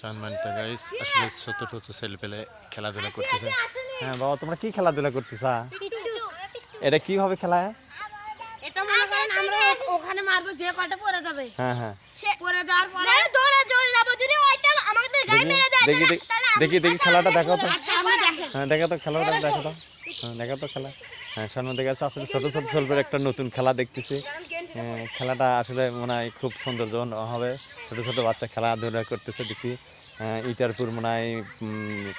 সম্মানিত গাইস, আসলে ছোট ছোট ছেলেপেলে খেলাধুলা করতেছে। হ্যাঁ বাবা, তোমরা কি খেলাধুলা করতেছা? পিট্টু। এটা কিভাবে খেলা হয়? এটা মনে করেন আমরা ওখানে মারবো, যে কয়টা পড়ে যাবে হ্যাঁ হ্যাঁ, পড়ে যাওয়ার পরে দৌড়ে দৌড়ে যাবো, যদি ওইটা আমাদের গায়ে দেখি মেরে দেয় দেখি দেখি দেখি খেলাটা দেখো তো। আচ্ছা আমরা দেখেন। হ্যাঁ দেখো তো খেলাটা, দেখো তো। হ্যাঁ দেখো তো খেলা। হ্যাঁ সামনে দেখে আসছে, আসলে ছোট ছোট ছেলেপেলে একটা নতুন খেলা দেখতেছি। খেলাটা আসলে মনে হয় খুব সৌন্দর্য হবে। ছোট ছোট বাচ্চা খেলাধুলা করতেছে দেখি। ইটারপুর মনে হয়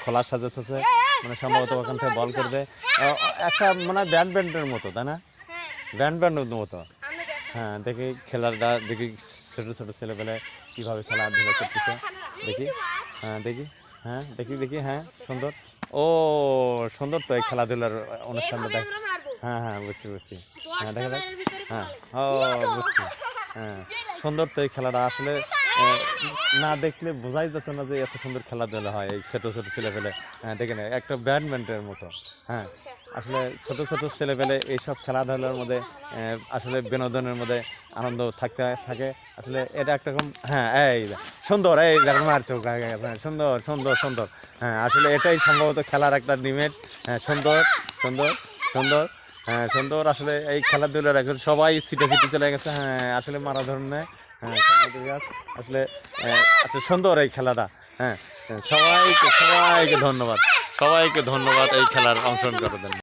খোলা সাজাতেছে, মানে সম্ভবত ওখান থেকে বল করবে। একটা মনে হয় ব্যান্ডের মতো, তাই না? ব্যান্ডের মতো। হ্যাঁ দেখি খেলাটা দেখি, ছোট ছোট ছেলেপেলে কীভাবে খেলাধুলা করতেছে দেখি। হ্যাঁ দেখি, হ্যাঁ দেখি দেখি, হ্যাঁ সুন্দর। ও সুন্দর তো এই খেলাধুলার অনুষ্ঠানটা দেখ। হ্যাঁ হ্যাঁ বুঝছি বুঝছি। হ্যাঁ দেখা যাক। হ্যাঁ ও বুঝছি। হ্যাঁ সুন্দর তো এই খেলাটা, আসলে না দেখলে বোঝাই যেত না যে এত সুন্দর খেলাধুলা হয় এই ছোট ছোট ছেলেপেলে। হ্যাঁ দেখে না, একটা ব্যাডমিন্টনের মতো। হ্যাঁ আসলে ছোট ছোট ছেলেপেলে এইসব খেলাধুলার মধ্যে আসলে বিনোদনের মধ্যে আনন্দ থাকে আসলে। এটা একটা রকম, হ্যাঁ এই সুন্দর, এই দেখো মারছো, সুন্দর সুন্দর সুন্দর। হ্যাঁ আসলে এটাই সম্ভবত খেলার একটা লিমিট। হ্যাঁ সুন্দর সুন্দর সুন্দর। হ্যাঁ সুন্দর, আসলে এই খেলাধুলার এখন সবাই ছিটে চলে গেছে। হ্যাঁ আসলে মারা ধরনের। হ্যাঁ আসলে আসলে সুন্দর এই খেলাটা। হ্যাঁ সবাইকে সবাইকে ধন্যবাদ, সবাইকে ধন্যবাদ এই খেলার অংশগ্রহণ করার জন্য।